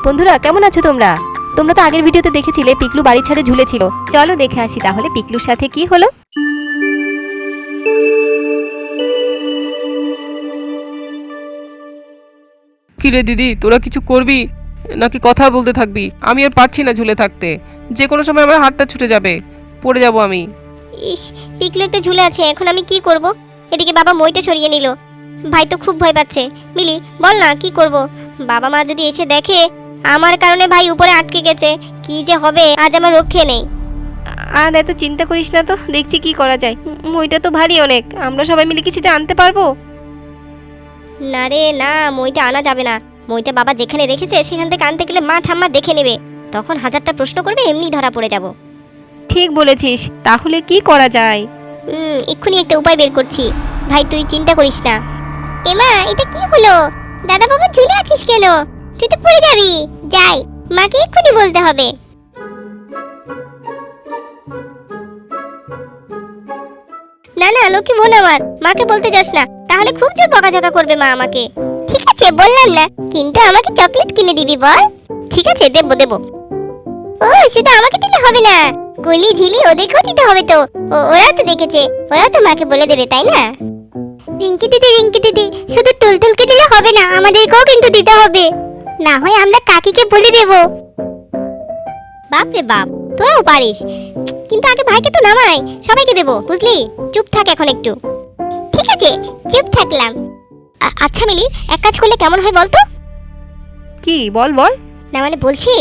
বন্ধুরা কেমন আছো তোমরা? তোমরা তো আগের ভিডিওতে দেখেছিলে পিকলু বাড়ির ছাদে ঝুলেছিল। চলো দেখে আসি তাহলে পিকলুর সাথে কি হলো। কিরে দিদি, তোরা কিছু করবি নাকি কথা বলতে থাকবি? আমি আর পারছি না ঝুলে থাকতে। যে কোনো সময় আমার হাতটা ছুটে যাবে, পড়ে যাব আমি। ইস, পিকলু একটা ঝুলে আছে, এখন আমি কি করব? এদিকে বাবা মইটা সরিয়ে নিল। ভাই তো খুব ভয় পাচ্ছে। মিলি বল না কি করব? বাবা মা যদি এসে দেখে আমার কারণে ভাই উপরে আটকে গেছে, কি যে হবে, আজ আমার রক্ষে নেই। আর এত চিন্তা করিস না তো, দেখছি কি করা যায়। মইটা তো ভারী অনেক, আমরা সবাই মিলে কিছুটা আনতে পারবো? না রে না, মইটা আনা যাবে না। মইটা বাবা যেখানে রেখেছে সেখান থেকে আনতে গেলে মা ঠাম্মা দেখে নেবে, তখন হাজারটা প্রশ্ন করবে, এমনি ধরা পড়ে যাব। ঠিক বলেছিস, তাহলে কি করা যায়? এক্ষুনি একটা উপায় বের করছি। ভাই তুই চিন্তা করিস না। এমা, এটা কি হলো? দাদা বাবা ঝুলে আছিস কেন? তুই তো পড়ে যাবি। যাই, মাকে এক্ষুনি বলতে হবে। না না, লক্ষ্মী বোন আমার, মাকে বলতে যাস না, তাহলে খুব জোর বকাঝকা করবে মা আমাকে। ঠিক আছে বললাম না, কিন্তু আমাকে চকলেট কিনে দিবি বল। ঠিক আছে, দেবো দেবো। ও সেটা আমাকে দিলে হবে না, গলি ঝিলি ওদেরকেও দিতে হবে তো। ওরা তো দেখেছে, ওরা তো মাকে বলে দেবে, তাই না? রিঙ্কি দিদি, শুধু তুলতুলকে দিলে হবে না, আমাদেরকেও কিন্তু দিতে হবে। না হয় আমরা কাকিকে বলে দেব। বাপ রে বাপ, তোরাও পারিস, কিন্তু আগে ভাইকে তো নামাই, সবাইকে দেব, বুঝলি? চুপ থাক এখন একটু। ঠিক আছে, চুপ থাকলাম। আচ্ছা মিলি, এক কাজ করলে কেমন হয় বলতো? কি বল বল। না মানে বলছি,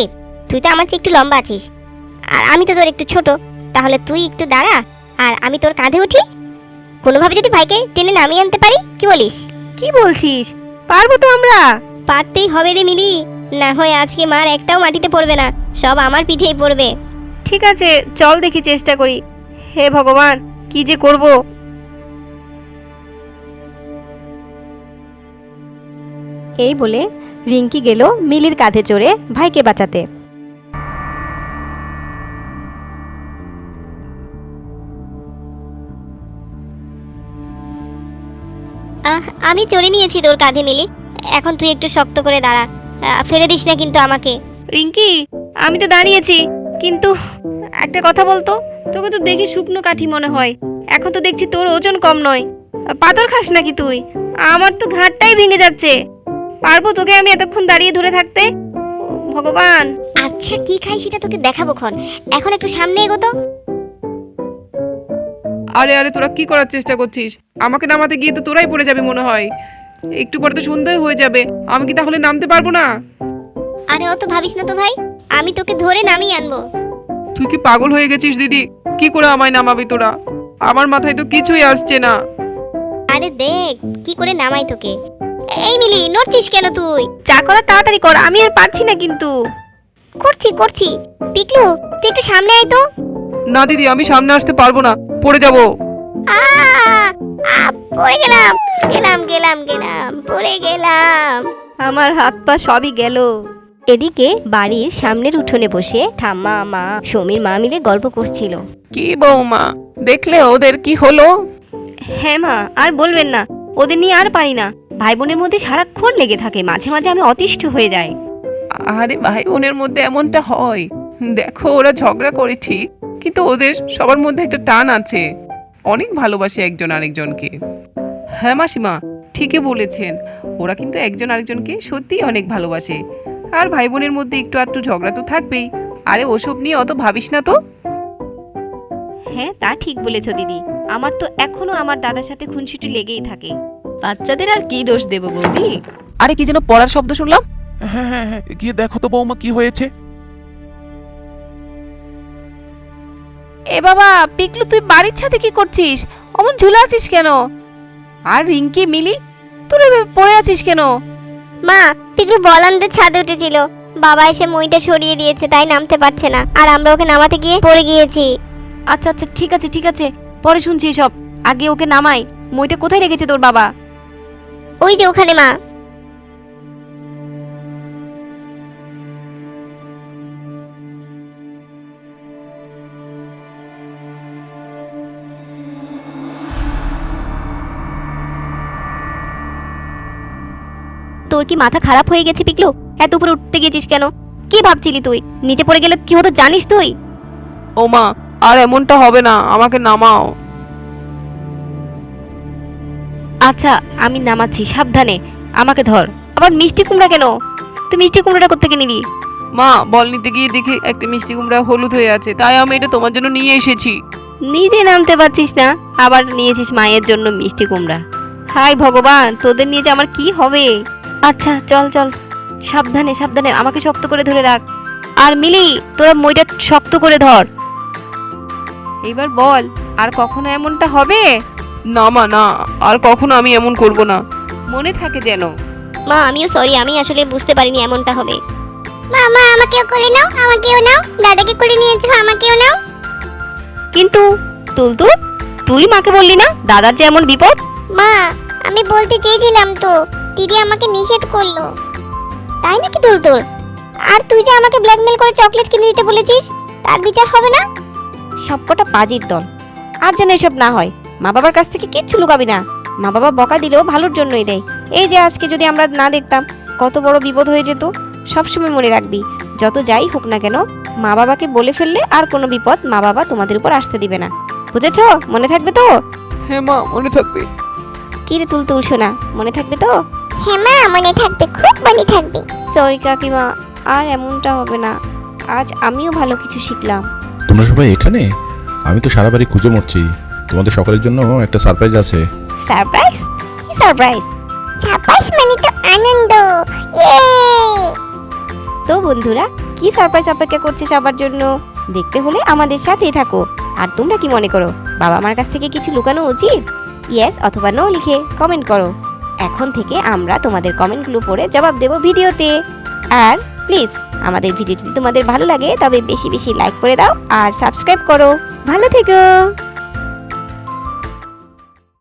তুই তো আমার চেয়ে একটু লম্বা আছিস, আর আমি তো তোর একটু ছোট। তাহলে তুই একটু দাঁড়া, আর আমি তোর কাঁধে উঠি। কোনোভাবে যদি ভাইকে টেনে নামিয়ে আনতে পারি, কি বলিস? কি বলছিস? পারবো তো আমরা। পারতেই হবে রে মিলি, না হয় আজকে মার একটাও মাটিতে পড়বে না, সব আমার পিঠেই পড়বে। ঠিক আছে, চল দেখি চেষ্টা করি। হে ভগবান, কি যে করব। এই বলে রিঙ্কি গেল মিলির কাঁধে চড়ে ভাইকে বাঁচাতে। আমি চড়ে নিয়েছি তোর কাঁধে মিলি, এখন তুই একটু শক্ত করে দাঁড়া, ফেলে দিস না কিন্তু আমাকে। রিঙ্কি, আমি তো দাঁড়িয়েছি, কিন্তু একটা কথা বলতো, তোকে তো দেখি শুকনো কাঠি মনে হয়। এখন তো দেখছি তোর ওজন কম নয়। পাথর খাস নাকি তুই? আমার তো ঘাড়টাই ভেঙে যাচ্ছে। পারবো তোকে আমি এতক্ষণ দাঁড়িয়ে ধরে থাকতে? ভগবান। আচ্ছা কি খাই সেটা তোকে দেখাবো খন, এখন একটু সামনে এগো তো। আরে আরে, তোরা কি করার চেষ্টা করছিস? আমাকে নামাতে গিয়ে তো তোরাই পড়ে যাবি মনে হয়। একটু পরে তো সন্ধ্যা হয়ে যাবে, আমি কি তাহলে নামতে পারবো না? আরে অত ভাবিস না তো ভাই, আমি তোকে ধরে নামিয়ে আনবো। তুই কি পাগল হয়ে গেছিস দিদি? কি করে আমায় নামাবি তোরা? আমার মাথায় তো কিছুই আসছে না। আরে দেখ কি করে নামাই তোকে। এই মিলি, নড়ছিস কেন তুই? যা করার তাড়াতাড়ি কর, আমি আর পারছি না কিন্তু। করছি। পিকলু, তুই একটু সামনে আয় তো। না দিদি, আমি সামনে আসতে পারবো না, পড়ে যাব। আ আ, পড়ে গেলাম, পড়ে গেলাম। আমার হাত পা সবই গেল। এদিকে বাড়ির সামনের উঠোনে বসে ঠাম্মা, মা, সমীর মা মিলে গল্প করছিল। কি বৌমা, দেখলে ওদের কি হলো? হ্যাঁ মা, আর বলবেন না, ওদের নিয়ে আর পারি না। ভাই বোনের মধ্যে সারাক্ষণ লেগে থাকে, মাঝে মাঝে আমি অতিষ্ঠ হয়ে যাই। আরে ভাই বোনের মধ্যে এমনটা হয়। দেখো ওরা ঝগড়া করে ঠিক, কিন্তু ওদের সবার মধ্যে একটা টান আছে, অনেক ভালোবাসে একজন আরেকজনকে। হ্যাঁ মাসিমা, ঠিকই বলেছেন, ওরা কিন্তু একজন আরেকজনকে সত্যিই অনেক ভালোবাসে। আর ভাই বোনের মধ্যে একটু আধটু ঝগড়া তো থাকবেই। আরে ওসব নিয়ে অত ভাবিস না তো। হ্যাঁ তা ঠিক বলেছ দিদি, আমার তো এখনো আমার দাদার সাথে খুনসুটি লেগেই থাকে। বাচ্চাদের আর কি দোষ দেব বৌদি? আরে কি যেন পড়ার শব্দ শুনলাম। হ্যাঁ, গিয়ে দেখো তো বৌমা কি হয়েছে। এ বাবা, পিকলু তুই বাড়ির ছাদে কি করছিস? অমন ঝুলে আছিস কেন? আর রিঙ্কি, মিলি, তোরা এভাবে পড়ে আছিস কেন? মা, পিকলু বলানদের ছাদে উঠেছিল, বাবা এসে মইটা সরিয়ে দিয়েছে, তাই নামতে পারছে না, আর আমরা ওকে নামাতে গিয়ে পড়ে গিয়েছি। আচ্ছা আচ্ছা, ঠিক আছে, পরে শুনছি এসব। আগে ওকে নামাই। মইটা কোথায় রেখেছে তোর বাবা? ওই যে ওখানে মা। তোর তোর কি মাথা খারাপ হয়ে গেছে পিকলু? এত উপরে উঠতে গেছিস কেন? কি ভাবছিলি তুই? নিচে পড়ে গেলে কি হতো জানিস তুই? ও মা, আর এমনটা হবে না, আমাকে নামাও। আচ্ছা আমি নামাচ্ছি, সাবধানে। আমাকে ধর। আবার মিষ্টি কুমড়া কেন? তুই মিষ্টি কুমড়াটা কোত্থেকে নিলি? মা, বল নিতে গিয়ে দেখি একটা মিষ্টি কুমড়া হলুদ হয়ে আছে, তাই আমি এটা তোমার জন্য নিয়ে এসেছি। নিজে নামতে পারছিস না, আবার নিয়েছিস মায়ের জন্য মিষ্টি কুমড়া। হাই ভগবান, তোদের নিয়ে যে আমার কি হবে। আচ্ছা চল চল, সাবধানে সাবধানে, আমাকে শক্ত করে ধরে রাখ। আর মিলি, তোরা মইটা শক্ত করে ধর। এবার বল, আর কখনো এমনটা হবে? না মা, না, আর কখনো আমি এমন করব না। মনে থাকে যেন। মা আমিও সরি, আমি আসলে বুঝতে পারিনি এমনটা হবে। মা মা আমাকেও কোলে নাও, আমাকেও নাও। দাদাকে কোলে নিয়েছো, আমাকেও নাও। কিন্তু তুলতুল, তুই মাকে বললি না দাদার যে এমন বিপদ? মা আমি বলতে চেয়েছিলাম তো, দিদি আমাকে নিষেধ করলো। তাই নাকি তুলতুল? আর তুই যে আমাকে ব্ল্যাকমেল করে চকলেট কিনে দিতে বলেছিস, তার বিচার হবে না? সবকটা পাজির দল। আর যেন এসব না হয়। মা বাবার কাছ থেকে কিচ্ছু লুকাবি না। মা বাবা বকা দিলেও ভালোর জন্যই দেয়। এই যে আজকে যদি আমরা না দেখতাম, কত বড় বিপদ হয়ে যেত। সবসময় মনে রাখবি, যত যাই হোক না কেন, মা বাবাকে বলে ফেললে আর কোনো বিপদ মা বাবা তোমাদের উপর আসতে দিবে না। বুঝেছো? মনে থাকবে তো? হ্যাঁ মা, মনে থাকবে। কি রে তুলতুল শোনা, মনে থাকবে তো? হ্যাঁ মা মনে থাকবে, খুব মনে থাকবে। সরি কাকিমা, আর এমনটা হবে না। আজ আমিও ভালো কিছু শিখলাম। তোমরা সবাই এখানে? আমি তো সারা বাড়ি খুঁজে মরছি। তোমাদের সকলের জন্য একটা সারপ্রাইজ আছে। সারপ্রাইজ? কি সারপ্রাইজ? সারপ্রাইজ মানে তো আনন্দ। ইয়ে! তো বন্ধুরা, কি সারপ্রাইজ অপেক্ষা করছে সবার জন্য? দেখতে হলে আমাদের সাথেই থাকো। আর তোমরা কি মনে করো, বাবা মার কাছ থেকে কিছু লুকানো উচিত? ইয়েস অথবা নো লিখে কমেন্ট করো। এখন থেকে আমরা তোমাদের কমেন্টগুলো পড়ে জবাব দেব ভিডিওতে। আর প্লিজ আমাদের ভিডিও যদি তোমাদের ভালো লাগে তবে বেশি বেশি লাইক করে দাও আর সাবস্ক্রাইব করো। ভালো থেকো।